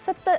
70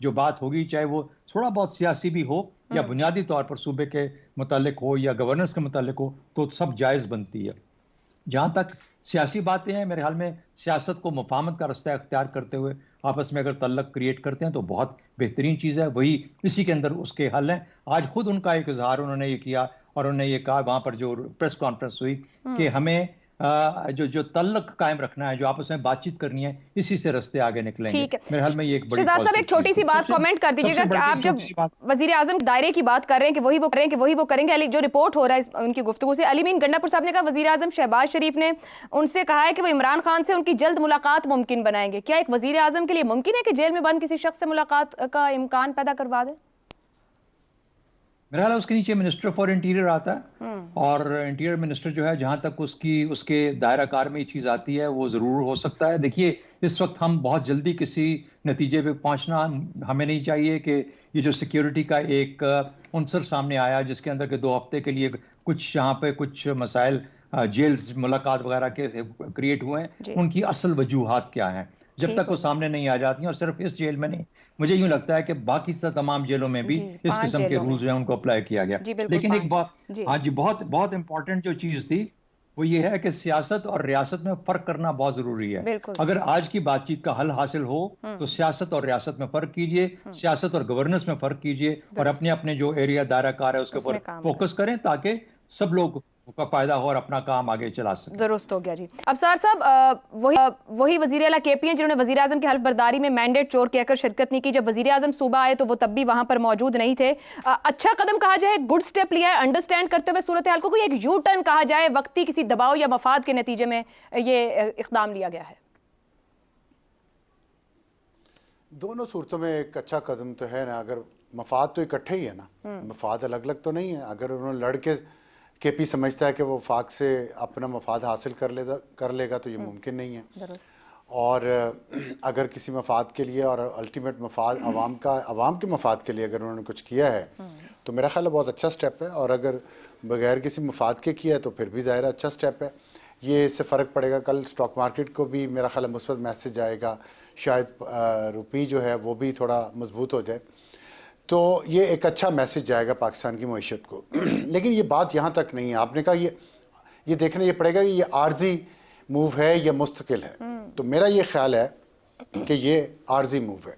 جو بات ہوگی چاہے وہ تھوڑا بہت سیاسی بھی ہو یا بنیادی طور پر صوبے کے متعلق ہو یا گورننس کے متعلق ہو تو سب جائز بنتی ہے. جہاں تک سیاسی باتیں ہیں میرے خیال میں سیاست کو مفاہمت کا رستہ اختیار کرتے ہوئے آپس میں اگر تعلق کریٹ کرتے ہیں تو بہت بہترین چیز ہے, وہی اسی کے اندر اس کے حل ہیں. آج خود ان کا ایک اظہار انہوں نے یہ کیا اور انہوں نے یہ کہا وہاں پر جو پریس کانفرنس ہوئی کہ ہمیں جو تعلق قائم رکھنا ہے, جو آپس میں بات چیت کرنی ہے, اسی سے رستے آگے نکلیں گے. میرے حال میں یہ ایک بڑی شہزاد صاحب ایک چھوٹی سی بات کامنٹ کر دیجیے گا کہ آپ جب وزیر اعظم دائرے کی بات کر رہے ہیں کہ وہی وہ کریں گے, جو رپورٹ ہو رہا ہے ان کی گفتگو سے, علی امین گنڈا پور صاحب نے کہا وزیر اعظم شہباز شریف نے ان سے کہا ہے کہ وہ عمران خان سے ان کی جلد ملاقات ممکن بنائیں گے. کیا ایک وزیر اعظم کے لیے ممکن ہے کہ جیل میں بند کسی شخص سے ملاقات کا امکان پیدا کروا دیں؟ میرا خیال ہے اس کے نیچے منسٹر فار انٹیریئر آتا ہے اور انٹیریئر منسٹر جو ہے جہاں تک اس کے دائرہ کار میں یہ چیز آتی ہے وہ ضرور ہو سکتا ہے. دیکھیے اس وقت ہم بہت جلدی کسی نتیجے پہ پہنچنا ہمیں نہیں چاہیے کہ یہ جو سیکیورٹی کا ایک عنصر سامنے آیا جس کے اندر کہ 2 ہفتے کے لیے کچھ یہاں پہ کچھ مسائل جیلز ملاقات وغیرہ کے کریٹ ہوئے ہیں, ان کی اصل وجوہات کیا ہیں جب تک وہ سامنے نہیں آ جاتی ہیں. اور صرف اس جیل میں نہیں, مجھے یوں لگتا ہے کہ باقی تمام جیلوں میں بھی اس قسم کے رولز جو ہیں ان کو اپلائی کیا گیا. لیکن ایک بہت امپورٹنٹ جو چیز تھی وہ یہ ہے کہ سیاست اور ریاست میں فرق کرنا بہت ضروری ہے. اگر آج کی بات چیت کا حل حاصل ہو تو سیاست اور ریاست میں فرق کیجئے, سیاست اور گورننس میں فرق کیجئے اور اپنے جو ایریا دائرہ کار ہے اس کے اوپر فوکس کریں تاکہ سب لوگ کا فائدہ ہو اور اپنا کام آگے چلا سکیں. درست ہو گیا جی. ابصار صاحب وہی وزیر اعلیٰ کے پی ہیں جنہوں نے وزیر اعظم کی حلف برداری میں مینڈیٹ چور کہہ کر شرکت نہیں کی. جب وزیر اعظم صوبہ آئے تو وہ تب بھی وہاں پر موجود نہیں تھے. اچھا قدم کہا جائے, گڈ سٹیپ لیا ہے انڈرسٹینڈ کرتے ہوئے صورتحال کو, کوئی ایک یو ٹرن کہا جائے وقتی کسی دباؤ یا مفاد کے نتیجے میں یہ اقدام لیا گیا ہے؟ دونوں صورتوں میں ایک اچھا قدم تو ہے نا. اگر مفاد تو اکٹھے ہی ہے نا, مفاد الگ الگ تو نہیں ہے. اگر انہوں نے لڑ کے پی سمجھتا ہے کہ وہ وفاق سے اپنا مفاد حاصل کر لے گا تو یہ ممکن نہیں ہے. اور اگر کسی مفاد کے لیے اور الٹیمیٹ مفاد عوام کے مفاد کے لیے اگر انہوں نے کچھ کیا ہے تو میرا خیال ہے بہت اچھا سٹیپ ہے. اور اگر بغیر کسی مفاد کے کیا ہے تو پھر بھی ظاہر اچھا سٹیپ ہے. یہ اس سے فرق پڑے گا کل سٹاک مارکیٹ کو بھی میرا خیال ہے مثبت میسج آئے گا, شاید روپی جو ہے وہ بھی تھوڑا مضبوط ہو جائے, تو یہ ایک اچھا میسج جائے گا پاکستان کی معیشت کو. لیکن یہ بات یہاں تک نہیں ہے. آپ نے کہا یہ دیکھنا یہ پڑے گا کہ یہ عارضی موو ہے یا مستقل ہے. تو میرا یہ خیال ہے کہ یہ عارضی موو ہے.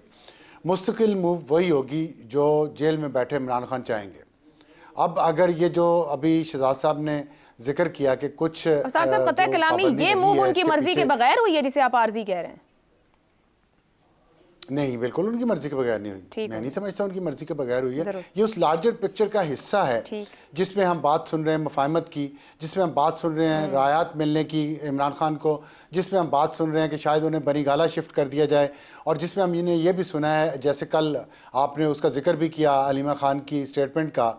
مستقل موو وہی ہوگی جو جیل میں بیٹھے عمران خان چاہیں گے. اب اگر یہ جو ابھی شہزاد صاحب نے ذکر کیا کہ کچھ صاحب قطع کلامی یہ موو ان کی مرضی کے بغیر ہوئی ہے جسے آپ عارضی کہہ رہے ہیں؟ نہیں, بالکل ان کی مرضی کے بغیر نہیں ہوئی. میں نہیں سمجھتا ان کی مرضی کے بغیر ہوئی ہے. یہ اس لارجر پکچر کا حصہ ہے جس میں ہم بات سن رہے ہیں مفاہمت کی, جس میں ہم بات سن رہے ہیں رعایت ملنے کی عمران خان کو, جس میں ہم بات سن رہے ہیں کہ شاید انہیں بنی گالہ شفٹ کر دیا جائے, اور جس میں ہم نے یہ بھی سنا ہے جیسے کل آپ نے اس کا ذکر بھی کیا علیمہ خان کی سٹیٹمنٹ کا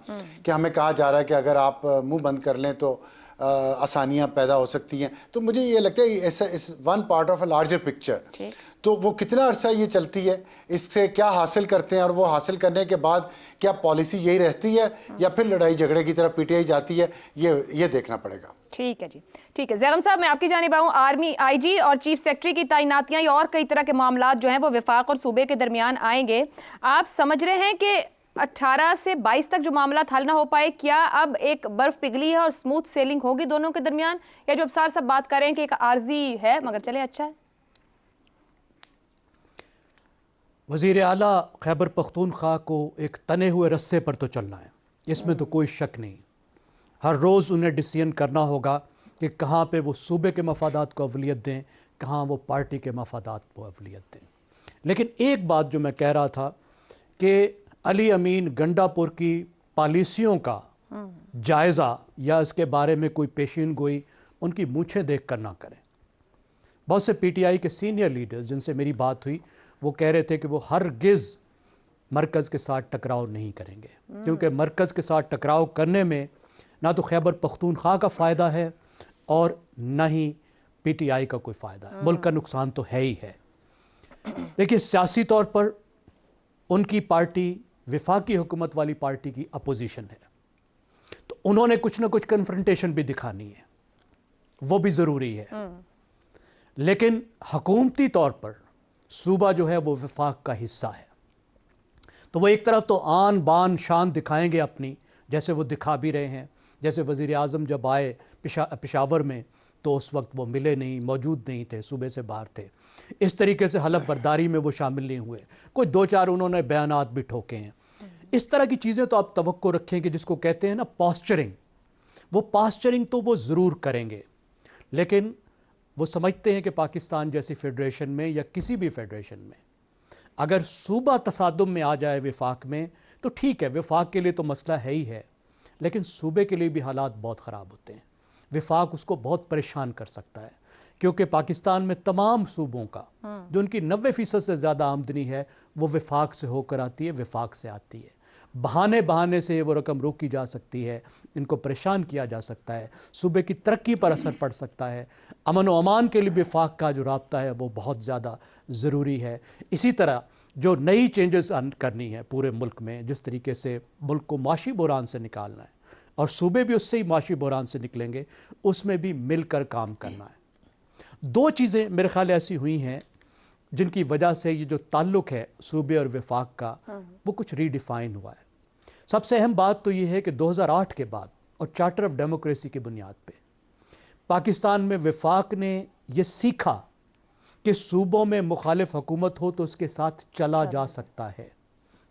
کہ ہمیں کہا جا رہا ہے کہ اگر آپ منہ بند کر لیں تو آسانیاں پیدا ہو سکتی ہیں. تو مجھے یہ لگتا ہے is one part of a larger picture. تو وہ کتنا عرصہ یہ چلتی ہے, اس سے کیا حاصل کرتے ہیں, اور وہ حاصل کرنے کے بعد کیا پالیسی یہی رہتی ہے یا پھر لڑائی جھگڑے کی طرف PTI جاتی ہے, یہ دیکھنا پڑے گا. ٹھیک ہے جی, ٹھیک ہے. زیغم صاحب میں آپ کی جانب آؤں. آرمی IG اور چیف سیکرٹری کی تعیناتیاں یا اور کئی طرح کے معاملات جو ہیں وہ وفاق اور صوبے کے درمیان آئیں گے. آپ سمجھ رہے ہیں کہ 18 سے 22 تک جو معاملات حل نہ ہو پائے, کیا اب ایک برف پگھلی ہے اور سموتھ سیلنگ ہوگی دونوں کے درمیان, یا جو ابصار صاحب بات کر رہے ہیں کہ ایک عارضی ہے مگر چلے اچھا ہے؟ وزیر اعلیٰ خیبر پختونخوا کو ایک تنے ہوئے رسے پر تو چلنا ہے, اس میں تو کوئی شک نہیں. ہر روز انہیں ڈیسیژن کرنا ہوگا کہ کہاں پہ وہ صوبے کے مفادات کو اولویت دیں, کہاں وہ پارٹی کے مفادات کو اولویت دیں. لیکن ایک بات جو میں کہہ رہا تھا کہ علی امین گنڈا پور کی پالیسیوں کا جائزہ یا اس کے بارے میں کوئی پیشین گوئی ان کی مونچھیں دیکھ کر نہ کریں. بہت سے PTI کے سینئر لیڈرز جن سے میری بات ہوئی وہ کہہ رہے تھے کہ وہ ہرگز مرکز کے ساتھ ٹکراؤ نہیں کریں گے, کیونکہ مرکز کے ساتھ ٹکراؤ کرنے میں نہ تو خیبر پختونخوا کا فائدہ ہے اور نہ ہی PTI کا کوئی فائدہ ہے. ملک کا نقصان تو ہے ہی ہے. دیکھیے سیاسی طور پر ان کی پارٹی وفاقی حکومت والی پارٹی کی اپوزیشن ہے, تو انہوں نے کچھ نہ کچھ کنفرنٹیشن بھی دکھانی ہے, وہ بھی ضروری ہے. لیکن حکومتی طور پر صوبہ جو ہے وہ وفاق کا حصہ ہے. تو وہ ایک طرف تو آن بان شان دکھائیں گے اپنی، جیسے وہ دکھا بھی رہے ہیں. جیسے وزیر اعظم جب آئے پشاور میں تو اس وقت وہ ملے نہیں، موجود نہیں تھے، صوبے سے باہر تھے. اس طریقے سے حلف برداری میں وہ شامل نہیں ہوئے. کوئی دو چار انہوں نے بیانات بھی ٹھوکے ہیں. اس طرح کی چیزیں تو آپ توقع رکھیں کہ جس کو کہتے ہیں نا پاسچرنگ، وہ پاسچرنگ تو وہ ضرور کریں گے، لیکن وہ سمجھتے ہیں کہ پاکستان جیسی فیڈریشن میں یا کسی بھی فیڈریشن میں اگر صوبہ تصادم میں آ جائے وفاق میں تو ٹھیک ہے، وفاق کے لیے تو مسئلہ ہے ہی ہے، لیکن صوبے کے لیے بھی حالات بہت خراب ہوتے ہیں. وفاق اس کو بہت پریشان کر سکتا ہے، کیونکہ پاکستان میں تمام صوبوں کا جو ان کی 90% سے زیادہ آمدنی ہے وہ وفاق سے ہو کر آتی ہے، وفاق سے آتی ہے. بہانے سے وہ رقم روکی جا سکتی ہے، ان کو پریشان کیا جا سکتا ہے، صوبے کی ترقی پر اثر پڑ سکتا ہے. امن و امان کے لیے وفاق کا جو رابطہ ہے وہ بہت زیادہ ضروری ہے. اسی طرح جو نئی چینجز کرنی ہے پورے ملک میں، جس طریقے سے ملک کو معاشی بحران سے نکالنا ہے اور صوبے بھی اس سے ہی معاشی بحران سے نکلیں گے، اس میں بھی مل کر کام کرنا ہے. دو چیزیں میرے خیال ایسی ہوئی ہیں جن کی وجہ سے یہ جو تعلق ہے صوبے اور وفاق کا وہ کچھ ری ڈیفائن ہوا ہے. سب سے اہم بات تو یہ ہے کہ 2008 کے بعد اور چارٹر آف ڈیموکریسی کی بنیاد پہ پاکستان میں وفاق نے یہ سیکھا کہ صوبوں میں مخالف حکومت ہو تو اس کے ساتھ چلا جا سکتا ہے.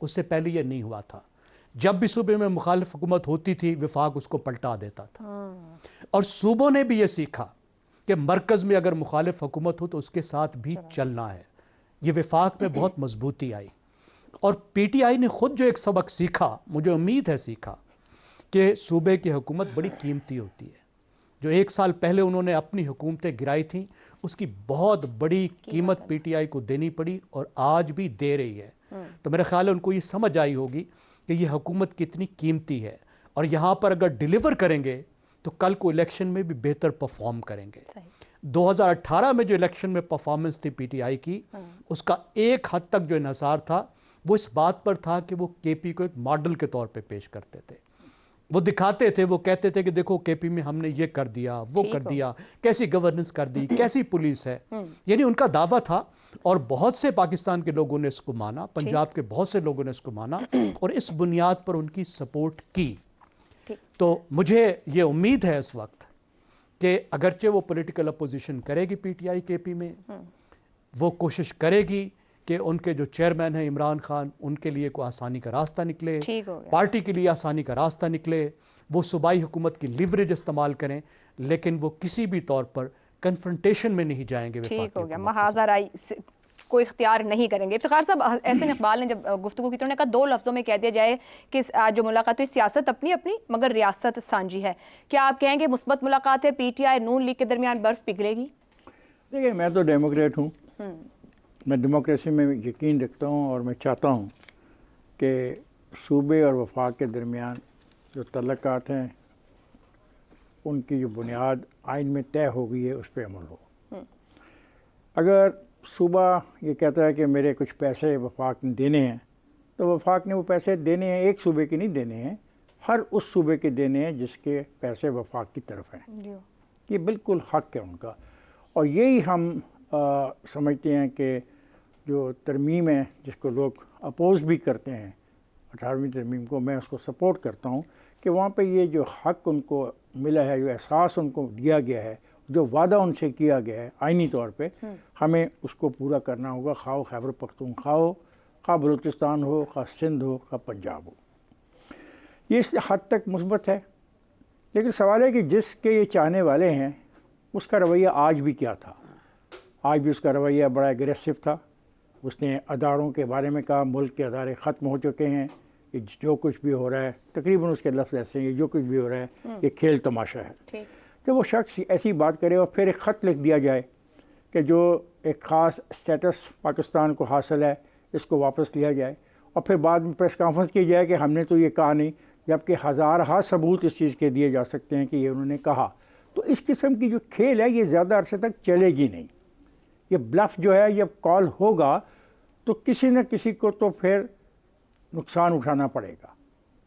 اس سے پہلے یہ نہیں ہوا تھا. جب بھی صوبے میں مخالف حکومت ہوتی تھی وفاق اس کو پلٹا دیتا تھا. اور صوبوں نے بھی یہ سیکھا کہ مرکز میں اگر مخالف حکومت ہو تو اس کے ساتھ بھی چلنا ہے. یہ وفاق میں بہت مضبوطی آئی. اور پی ٹی آئی نے خود جو ایک سبق سیکھا، مجھے امید ہے سیکھا، کہ صوبے کی حکومت بڑی قیمتی ہوتی ہے. جو 1 سال پہلے انہوں نے اپنی حکومتیں گرائی تھیں اس کی بہت بڑی قیمت پی ٹی آئی کو دینی پڑی اور آج بھی دے رہی ہے. تو میرا خیال ہے ان کو یہ سمجھ آئی ہوگی کہ یہ حکومت کتنی قیمتی ہے، اور یہاں پر اگر ڈیلیور کریں گے تو کل کو الیکشن میں بھی بہتر پرفارم کریں گے. 2018 میں جو الیکشن میں پرفارمنس تھی پی ٹی آئی کی، اس کا ایک حد تک جو انحصار تھا وہ اس بات پر تھا کہ وہ کے پی کو ایک ماڈل کے طور پہ پیش کرتے تھے. وہ دکھاتے تھے، وہ کہتے تھے کہ دیکھو کے پی میں ہم نے یہ کر دیا، وہ کر دیا، کیسی گورننس کر دی، کیسی پولیس ہے. یعنی ان کا دعویٰ تھا اور بہت سے پاکستان کے لوگوں نے اس کو مانا، پنجاب کے بہت سے لوگوں نے اس کو مانا اور اس بنیاد پر ان کی سپورٹ کی. تو مجھے یہ امید ہے اس وقت کہ اگرچہ وہ پولیٹیکل اپوزیشن کرے گی پی ٹی آئی کے پی میں، وہ کوشش کرے گی کہ ان کے جو چیئرمین ہیں عمران خان، ان کے لیے کوئی آسانی کا راستہ نکلے، پارٹی کے لیے آسانی کا راستہ نکلے، وہ صوبائی حکومت کی لیوریج استعمال کریں، لیکن وہ کسی بھی طور پر کنفرنٹیشن میں نہیں جائیں گے. ٹھیک ہو گیا، محاذ آرائی کوئی اختیار نہیں کریں گے. افتخار صاحب، احسن اقبال نے جب گفتگو کی تو انہوں نے کہا 2 لفظوں میں کہہ دیا جائے کہ جو ملاقات ہوئی سیاست اپنی اپنی مگر ریاست سانجی ہے. کیا آپ کہیں گے مثبت ملاقات ہے، P T I known league کے درمیان برف پگھلے گی؟ دیکھیں، میں تو ڈیموکریٹ ہوں، میں ڈیموکریسی میں یقین رکھتا ہوں اور میں چاہتا ہوں کہ صوبے اور وفاق کے درمیان جو تعلقات ہیں ان کی جو بنیاد آئین میں طے ہو گئی ہے اس پہ عمل ہو. اگر صوبہ یہ کہتا ہے کہ میرے کچھ پیسے وفاق نے دینے ہیں تو وفاق نے وہ پیسے دینے ہیں، ایک صوبے کے نہیں دینے ہیں، ہر اس صوبے کے دینے ہیں جس کے پیسے وفاق کی طرف ہیں. یہ بالکل حق ہے ان کا. اور یہی ہم سمجھتے ہیں کہ جو ترمیم ہے جس کو لوگ اپوز بھی کرتے ہیں 18ویں ترمیم کو، میں اس کو سپورٹ کرتا ہوں کہ وہاں پہ یہ جو حق ان کو ملا ہے، جو احساس ان کو دیا گیا ہے، جو وعدہ ان سے کیا گیا ہے آئینی طور پہ، ہمیں اس کو پورا کرنا ہوگا، خواہ خیبر پختونخوا ہو، خواہ بلوچستان ہو، خواہ سندھ ہو، خواہ پنجاب ہو. یہ اس حد تک مثبت ہے. لیکن سوال ہے کہ جس کے یہ چاہنے والے ہیں اس کا رویہ آج بھی کیا تھا. آج بھی اس کا رویہ بڑا ایگریسو تھا. اس نے اداروں کے بارے میں کہا ملک کے ادارے ختم ہو چکے ہیں، کہ جو کچھ بھی ہو رہا ہے، تقریباً اس کے لفظ ایسے ہیں، جو کچھ بھی ہو رہا ہے یہ کھیل تماشا ہے. کہ وہ شخص ایسی بات کرے اور پھر ایک خط لکھ دیا جائے کہ جو ایک خاص اسٹیٹس پاکستان کو حاصل ہے اس کو واپس لیا جائے، اور پھر بعد میں پریس کانفرنس کی جائے کہ ہم نے تو یہ کہا نہیں، جبکہ ہزارہا ثبوت اس چیز کے دیے جا سکتے ہیں کہ یہ انہوں نے کہا. تو اس قسم کی جو کھیل ہے یہ زیادہ عرصے تک چلے گی نہیں. یہ بلف جو ہے یہ کال ہوگا تو کسی نہ کسی کو تو پھر نقصان اٹھانا پڑے گا.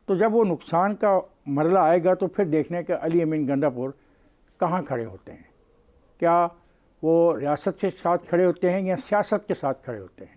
تو جب وہ نقصان کا مرحلہ آئے گا تو پھر دیکھنے کہ علی امین گنڈا پور کہاں کھڑے ہوتے ہیں. کیا وہ ریاست سے ساتھ کھڑے ہوتے ہیں یا سیاست کے ساتھ کھڑے ہوتے ہیں؟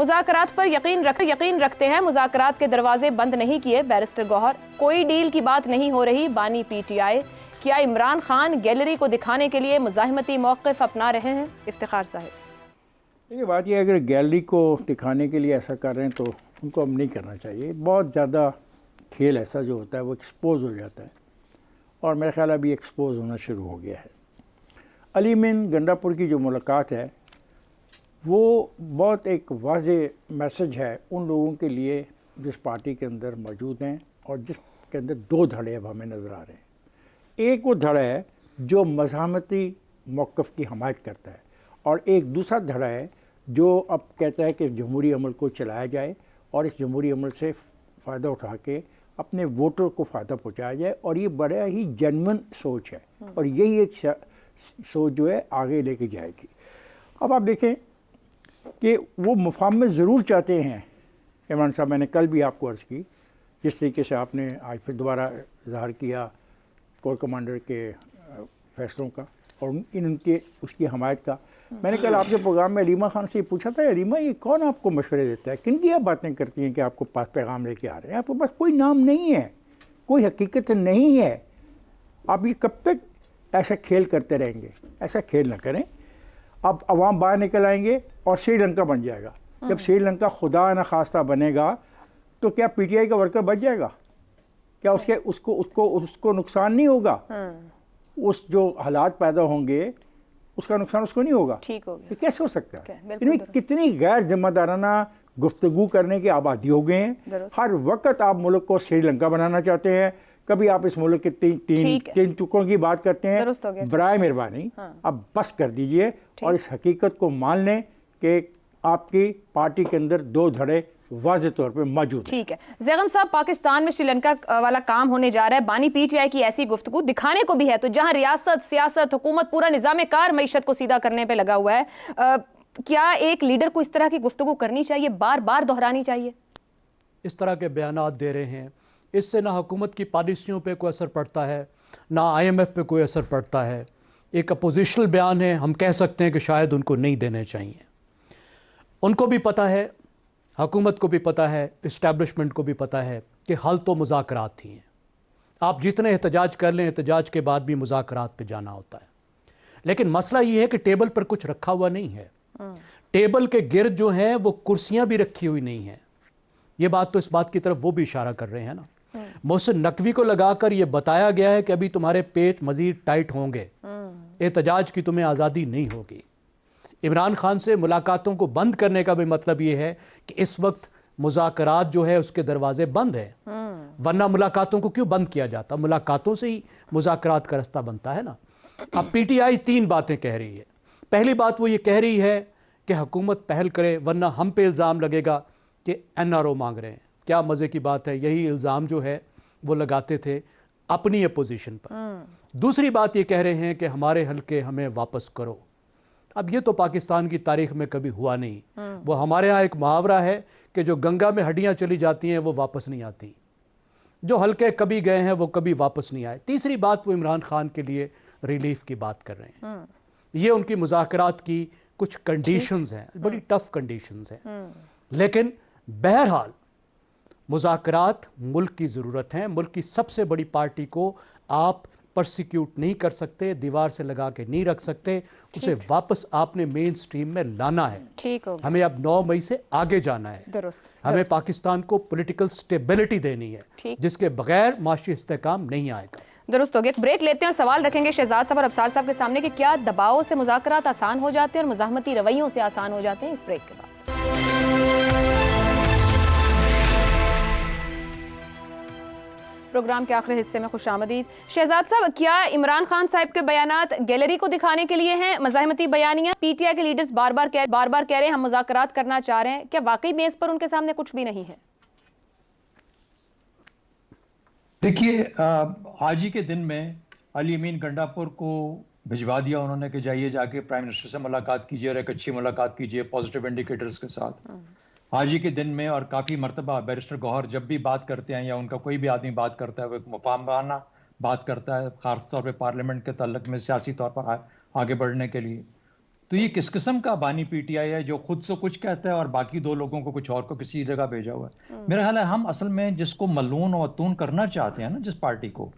مذاکرات پر یقین رکھتے ہیں، مذاکرات کے دروازے بند نہیں کیے بیرسٹر گوہر، کوئی ڈیل کی بات نہیں ہو رہی بانی پی ٹی آئی، کیا عمران خان گیلری کو دکھانے کے لیے مزاحمتی موقف اپنا رہے ہیں؟ افتخار صاحب، یہ بات یہ اگر گیلری کو دکھانے کے لیے ایسا کر رہے ہیں تو ان کو اب نہیں کرنا چاہیے. بہت زیادہ کھیل ایسا جو ہوتا ہے وہ ایکسپوز ہو جاتا ہے اور میرا خیال ابھی ایکسپوز ہونا شروع ہو گیا ہے. علی امین گنڈا پور کی جو ملاقات ہے وہ بہت ایک واضح میسج ہے ان لوگوں کے لیے جس پارٹی کے اندر موجود ہیں اور جس کے اندر دو دھڑے اب ہمیں نظر آ رہے ہیں. ایک وہ دھڑا ہے جو مزاحمتی موقف کی حمایت کرتا ہے اور ایک دوسرا دھڑا ہے جو اب کہتا ہے کہ جمہوری عمل کو چلایا جائے اور اس جمہوری عمل سے فائدہ اٹھا کے اپنے ووٹر کو فائدہ پہنچایا جائے. اور یہ بڑا ہی جینون سوچ ہے اور یہی ایک سوچ جو ہے آگے لے کے جائے گی. اب آپ دیکھیں کہ وہ مفاہمت میں ضرور چاہتے ہیں عمران صاحب. میں نے کل بھی آپ کو عرض کی جس طریقے سے آپ نے آج پھر دوبارہ اظہار کیا کور کمانڈر کے فیصلوں کا اور ان کے اس کی حمایت کا. میں نے کل آپ کے پروگرام میں علیمہ خان سے یہ پوچھا تھا، علیمہ یہ کون آپ کو مشورے دیتا ہے، کن کی آپ باتیں کرتی ہیں کہ آپ کو پاس پیغام لے کے آ رہے ہیں؟ آپ کے پاس کوئی نام نہیں ہے، کوئی حقیقت نہیں ہے. آپ یہ کب تک ایسا کھیل کرتے رہیں گے؟ ایسا کھیل نہ کریں. اب عوام باہر نکل آئیں گے اور سری لنکا بن جائے گا. جب سری لنکا خدا نخواستہ بنے گا تو کیا پی ٹی آئی کا ورکر بچ جائے گا؟ کیا اس کو نقصان نہیں ہوگا؟ اس جو حالات پیدا ہوں گے اس کا نقصان اس کو نہیں ہوگا؟ ٹھیک ہو گیا. یہ کیسے ہو سکتا ہے؟ ان میں کتنی غیر ذمہ دارانہ گفتگو کرنے کے آپ عادی ہو گئے ہیں. ہر وقت آپ ملک کو سری لنکا بنانا چاہتے ہیں، کبھی آپ اس ملک کے تین ٹکڑوں کی بات کرتے ہیں. برائے مہربانی اب بس کر دیجئے اور اس حقیقت کو مان لیں کہ آپ کی پارٹی کے اندر دو دھڑے واضح طور پہ موجود ہیں. ٹھیک ہے زیغم صاحب، پاکستان میں سری لنکا والا کام ہونے جا رہا ہے. بانی پی ٹی آئی کی ایسی گفتگو دکھانے کو بھی ہے تو جہاں ریاست، سیاست، حکومت پورا نظام کار معیشت کو سیدھا کرنے پہ لگا ہوا ہے، کیا ایک لیڈر کو اس طرح کی گفتگو کرنی چاہیے، بار بار دہرانی چاہیے؟ اس طرح کے بیانات دے رہے ہیں، اس سے نہ حکومت کی پالیسیوں پہ کوئی اثر پڑتا ہے نہ آئی ایم ایف پہ کوئی اثر پڑتا ہے. ایک اپوزیشنل بیان ہے، ہم کہہ سکتے ہیں کہ شاید ان کو نہیں دینے چاہیے. ان کو بھی پتہ ہے، حکومت کو بھی پتہ ہے، اسٹیبلشمنٹ کو بھی پتہ ہے کہ حل تو مذاکرات ہی ہیں. آپ جتنے احتجاج کر لیں، احتجاج کے بعد بھی مذاکرات پہ جانا ہوتا ہے. لیکن مسئلہ یہ ہے کہ ٹیبل پر کچھ رکھا ہوا نہیں ہے. ٹیبل کے گرد جو ہیں وہ کرسیاں بھی رکھی ہوئی نہیں ہیں. یہ بات تو اس بات کی طرف وہ بھی اشارہ کر رہے ہیں نا. محسن نقوی کو لگا کر یہ بتایا گیا ہے کہ ابھی تمہارے پیٹ مزید ٹائٹ ہوں گے، احتجاج کی تمہیں آزادی نہیں ہوگی. عمران خان سے ملاقاتوں کو بند کرنے کا بھی مطلب یہ ہے کہ اس وقت مذاکرات جو ہے اس کے دروازے بند ہیں. ورنہ ملاقاتوں کو کیوں بند کیا جاتا؟ ملاقاتوں سے ہی مذاکرات کا رستہ بنتا ہے نا. اب پی ٹی آئی تین باتیں کہہ رہی ہے. پہلی بات وہ یہ کہہ رہی ہے کہ حکومت پہل کرے ورنہ ہم پہ الزام لگے گا کہ این آر او مانگ رہے ہیں. کیا مزے کی بات ہے، یہی الزام جو ہے وہ لگاتے تھے اپنی اپوزیشن پر. دوسری بات یہ کہہ رہے ہیں کہ ہمارے حلقے ہمیں واپس کرو. اب یہ تو پاکستان کی تاریخ میں کبھی ہوا نہیں. وہ ہمارے ہاں ایک محاورہ ہے کہ جو گنگا میں ہڈیاں چلی جاتی ہیں وہ واپس نہیں آتی. جو حلقے کبھی گئے ہیں وہ کبھی واپس نہیں آئے. تیسری بات وہ عمران خان کے لیے ریلیف کی بات کر رہے ہیں. یہ ان کی مذاکرات کی کچھ کنڈیشنز ہیں، بڑی ٹف کنڈیشنز ہیں. لیکن بہرحال مذاکرات ملک کی ضرورت ہیں. ملک کی سب سے بڑی پارٹی کو آپ پرسیکیوٹ نہیں کر سکتے، دیوار سے لگا کے نہیں رکھ سکتے. اسے واپس آپ نے مین سٹریم میں لانا ہے. ٹھیک ہو. ہمیں اب 9 مئی سے آگے جانا ہے. درست. ہمیں پاکستان کو پولیٹیکل سٹیبلٹی دینی ہے جس کے بغیر معاشی استحکام نہیں آئے گا. درست ہو گیا. ایک بریک لیتے ہیں اور سوال رکھیں گے شہزاد صاحب اور ابصار صاحب کے سامنے کہ کیا دباؤ سے مذاکرات آسان ہو جاتے ہیں اور مزاحمتی رویوں سے آسان ہو جاتے ہیں؟ اس بریک کے بعد پروگرام کے آخری حصے میں خوش آمدید. شہزاد صاحب، کیا عمران خان صاحب کے بیانات گیلری کو دکھانے کے لیے ہیں، مزاحمتی بیانیاں؟ پی ٹی آئی کے لیڈرز بار بار کہہ رہے ہیں ہم مذاکرات کرنا چاہ رہے ہیں. کیا واقعی میز پر ان کے سامنے کچھ بھی نہیں ہے؟ دیکھیے، آج ہی کے دن میں علی امین گنڈا پور کو بھجوا دیا انہوں نے کہ جائیے جا کے پرائم منسٹر سے ملاقات کیجیے اور ایک اچھی ملاقات کیجیے پازیٹیو انڈیکیٹرز کے ساتھ. آج ہی کے دن میں اور کافی مرتبہ بیرسٹر گوہر جب بھی بات کرتے ہیں یا ان کا کوئی بھی آدمی بات کرتا ہے وہ ایک مفاہمانہ بات کرتا ہے، خاص طور پہ پارلیمنٹ کے تعلق میں سیاسی طور پر آگے بڑھنے کے لیے. تو یہ کس قسم کا بانی پی ٹی آئی ہے جو خود سے کچھ کہتا ہے اور باقی دو لوگوں کو کچھ اور کو کسی جگہ بھیجا ہوا ہے؟ میرا خیال ہے ہم اصل میں جس کو ملعون و متون کرنا چاہتے ہیں نا، جس پارٹی کو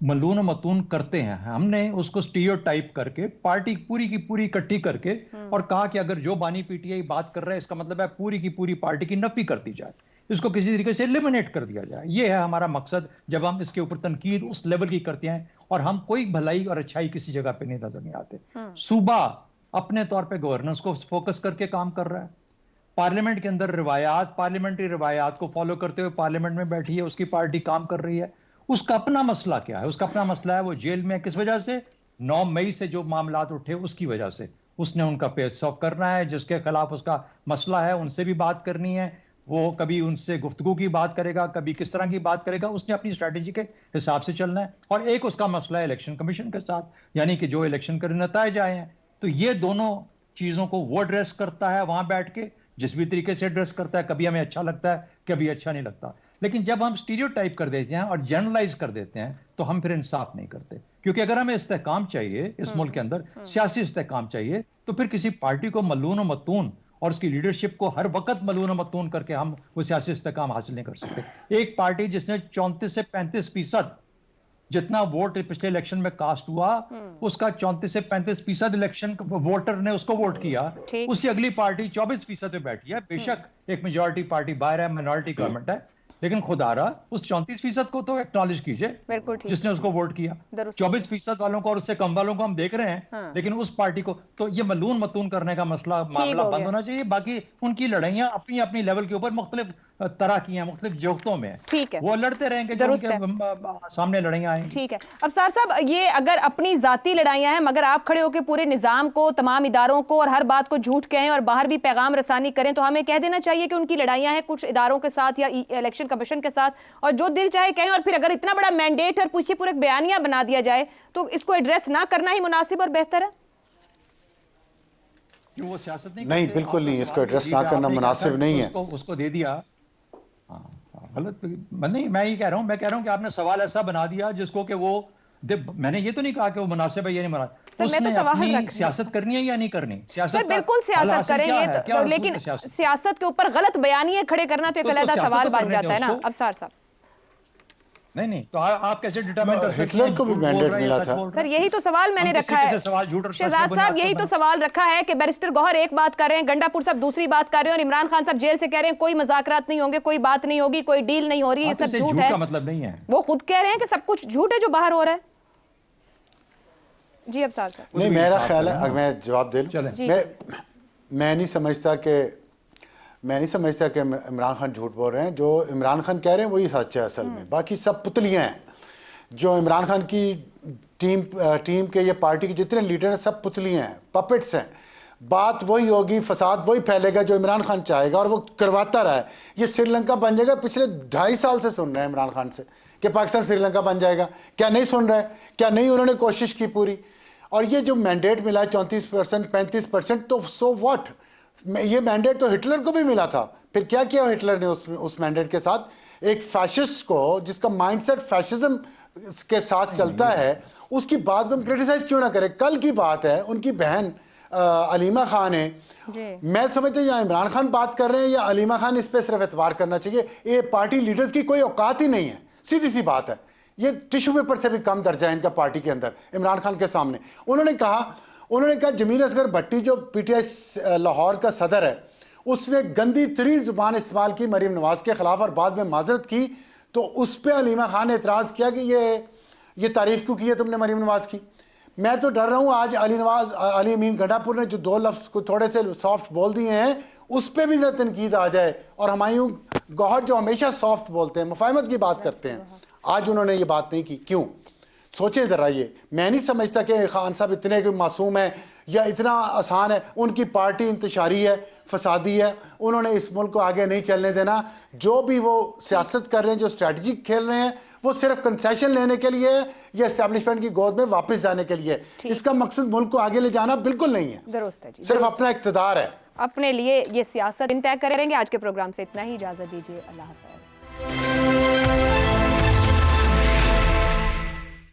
ملعون و متون کرتے ہیں، ہم نے اس کو سٹیریوٹائپ کر کے پارٹی پوری کی پوری اکٹھی کر کے اور کہا کہ اگر جو بانی پی ٹی آئی بات کر رہا ہے اس کا مطلب ہے پوری کی پوری پارٹی کی نفی کر دی جائے، اس کو کسی طریقے سے ایلیمنیٹ کر دیا جائے۔ یہ ہے ہمارا مقصد جب ہم اس کے اوپر تنقید اس لیول کی کرتے ہیں، اور ہم کوئی بھلائی اور اچھائی کسی جگہ پہ نہیں نظر نہیں آتے۔ صوبہ اپنے طور پہ گورننس کو فوکس کر کے کام کر رہا ہے، پارلیمنٹ کے اندر روایات، پارلیمنٹری روایات کو فالو کرتے ہوئے پارلیمنٹ میں بیٹھی ہے، اس کی پارٹی کام کر رہی ہے۔ اس کا اپنا مسئلہ کیا ہے؟ اس کا اپنا مسئلہ ہے وہ جیل میں کس وجہ سے 9 مئی سے جو معاملات اٹھے اس کی وجہ سے اس نے ان کا پیش آف کرنا ہے، جس کے خلاف اس کا مسئلہ ہے ان سے بھی بات کرنی ہے، وہ کبھی ان سے گفتگو کی بات کرے گا، کبھی کس طرح کی بات کرے گا، اس نے اپنی اسٹریٹجی کے حساب سے چلنا ہے۔ اور ایک اس کا مسئلہ ہے الیکشن کمیشن کے ساتھ، یعنی کہ جو الیکشن کے نتائج آئے ہیں، تو یہ دونوں چیزوں کو وہ ایڈریس کرتا ہے وہاں بیٹھ کے، جس بھی طریقے سے ایڈریس کرتا ہے، کبھی ہمیں اچھا لگتا ہے کبھی اچھا نہیں لگتا، لیکن جب ہم سٹیریوٹائپ کر دیتے ہیں اور جنرلائز کر دیتے ہیں تو ہم پھر انصاف نہیں کرتے، کیونکہ اگر ہمیں استحکام چاہیے اس ملک کے اندر، سیاسی استحکام چاہیے، تو پھر کسی پارٹی کو ملعون و متون اور اس کی لیڈرشپ کو ہر وقت ملعون و متون کر کے ہم وہ سیاسی استحکام حاصل نہیں کر سکتے۔ ایک پارٹی جس نے 34 سے 35% جتنا ووٹ پچھلے الیکشن میں کاسٹ ہوا، اس کا 34 سے 35% الیکشن ووٹر نے اس کو ووٹ کیا، اس سے اگلی پارٹی 24% پہ بیٹھی ہے۔ بے شک ایک میجورٹی پارٹی باہر ہے، مائنورٹی گورنمنٹ ہے، لیکن خدا رہا اس 34% کو تو ایکنالج کیجئے جس نے اس کو ووٹ کیا۔ 24% والوں کو اور اس سے کم والوں کو ہم دیکھ رہے ہیں، لیکن اس پارٹی کو تو یہ ملعون متون کرنے کا معاملہ بند ہونا چاہیے۔ باقی ان کی لڑائیاں اپنی اپنی لیول کے اوپر مختلف طرح کی ہیں، مختلف جوختوں میں ہیں، وہ لڑتے رہیں گے جو ان کے سامنے لڑائیاں آئیں گی۔ ٹھیک ہے ابصار صاحب، یہ اگر اپنی ذاتی لڑائیاں ہیں مگر آپ کھڑے ہو کے پورے نظام کو، تمام اداروں کو اور ہر بات کو جھوٹ کہیں اور باہر بھی پیغام رسانی کریں، تو ہمیں کہہ دینا چاہیے کہ ان کی لڑائیاں ہیں کچھ اداروں کے ساتھ یا الیکشن کمیشن کے ساتھ، اور جو دل چاہے کہیں، اور پھر اگر اتنا بڑا مینڈیٹ اور پوچھے پورے بیانیہ بنا دیا جائے تو اس کو ایڈریس نہ کرنا ہی مناسب اور بہتر ہے؟ وہ سیاست نہیں، بالکل نہیں، اس کو ایڈریس نہ کرنا مناسب نہیں ہے۔ اس کو دے دیا غلط نہیں، میں یہ کہہ رہا ہوں کہ آپ نے سوال ایسا بنا دیا جس کو کہ وہ، میں نے یہ تو نہیں کہا کہ وہ مناسب ہے یا نہیں مناسب، اس نے اپنی سیاست کرنی ہے یا نہیں کرنی، سیاست بالکل سیاست کریں گے، لیکن سیاست کے اوپر غلط بیانیے کھڑے کرنا تو ایک علیحدہ سوال بن جاتا ہے نا ابصار صاحب۔ نہیں تو آپ کیسے ڈٹرمن کر سکتے ہیں؟ ہٹلر کو بھی مینڈیٹ ملا تھا سر، یہی تو سوال میں نے رکھا ہے شہزاد صاحب، یہی تو سوال رکھا ہے کہ بیرسٹر گوہر ایک بات کر رہے ہیں، گنڈا پور صاحب دوسری بات کر رہے ہیں، اور عمران خان صاحب جیل سے کہہ رہے ہیں کوئی مذاکرات نہیں ہوں گے، کوئی بات نہیں ہوگی، کوئی ڈیل نہیں ہو رہی، یہ سب جھوٹ ہے۔ مطلب نہیں ہے، وہ خود کہہ رہے ہیں کہ سب کچھ جھوٹ ہے جو باہر ہو رہا ہے۔ جی ابصار صاحب۔ نہیں، میرا خیال ہے، اگر میں جواب دے لوں، میں نہیں سمجھتا کہ عمران خان جھوٹ بول رہے ہیں۔ جو عمران خان کہہ رہے ہیں وہی سچ ہے اصل میں، باقی سب پتلیاں ہیں۔ جو عمران خان کی ٹیم کے یا پارٹی کے جتنے لیڈر ہیں سب پتلیاں ہیں، پپٹس ہیں۔ بات وہی ہوگی، فساد وہی پھیلے گا جو عمران خان چاہے گا، اور وہ کرواتا رہا ہے۔ یہ سری لنکا بن جائے گا، پچھلے 2.5 سال سے سن رہے ہیں عمران خان سے کہ پاکستان سری لنکا بن جائے گا، کیا نہیں سن رہے؟ کیا نہیں انہوں نے کوشش کی پوری؟ اور یہ جو مینڈیٹ ملا ہے 34%، 35%، تو سو واٹ؟ یہ مینڈیٹ تو ہٹلر کو بھی ملا تھا، پھر کیا کیا ہٹلر نے اس مینڈیٹ کے ساتھ؟ ایک فیشسٹ کو جس کا مائنڈ سیٹ فیشزم کے ساتھ چلتا ہے، اس کی بات کو ہم کریٹیسائز کیوں نہ کریں؟ کل کی بات ہے، ان کی بہن علیمہ خان ہے، میں سمجھتا ہوں یا عمران خان بات کر رہے ہیں یا علیمہ خان، اس پہ صرف اعتبار کرنا چاہیے۔ یہ پارٹی لیڈرز کی کوئی اوقات ہی نہیں ہے، سیدھی سی بات ہے، یہ ٹیشو پیپر سے بھی کم درجہ ہے ان کا پارٹی کے اندر عمران خان کے سامنے۔ انہوں نے کہا جمیل اصغر بھٹی جو پی ٹی آئی لاہور کا صدر ہے، اس نے گندی ترین زبان استعمال کی مریم نواز کے خلاف اور بعد میں معذرت کی، تو اس پہ علیمہ خان نے اعتراض کیا کہ یہ تعریف کیوں کی ہے تم نے مریم نواز کی؟ میں تو ڈر رہا ہوں آج علی امین گنڈا پور نے جو 2 لفظ کو تھوڑے سے سافٹ بول دیے ہیں، اس پہ بھی تنقید آ جائے، اور ہمایوں گوہر جو ہمیشہ سافٹ بولتے ہیں، مفاہمت کی بات کرتے ہیں، آج انہوں نے یہ بات نہیں کی، کیوں؟ سوچیں ذرا۔ یہ میں نہیں سمجھتا کہ خان صاحب اتنے معصوم ہیں یا اتنا آسان ہے۔ ان کی پارٹی انتشاری ہے، فسادی ہے، انہوں نے اس ملک کو آگے نہیں چلنے دینا۔ جو بھی وہ سیاست کر رہے ہیں، جو اسٹریٹجی کھیل رہے ہیں، وہ صرف کنسیشن لینے کے لیے یا اسٹیبلشمنٹ کی گود میں واپس جانے کے لیے، اس کا مقصد ملک کو آگے لے جانا بالکل نہیں ہے، درست ہے جی، صرف اپنا اقتدار ہے۔ اپنے لیے یہ سیاست طے کریں گے۔ آج کے پروگرام سے اتنا ہی، اجازت دیجیے، اللہ حافظ۔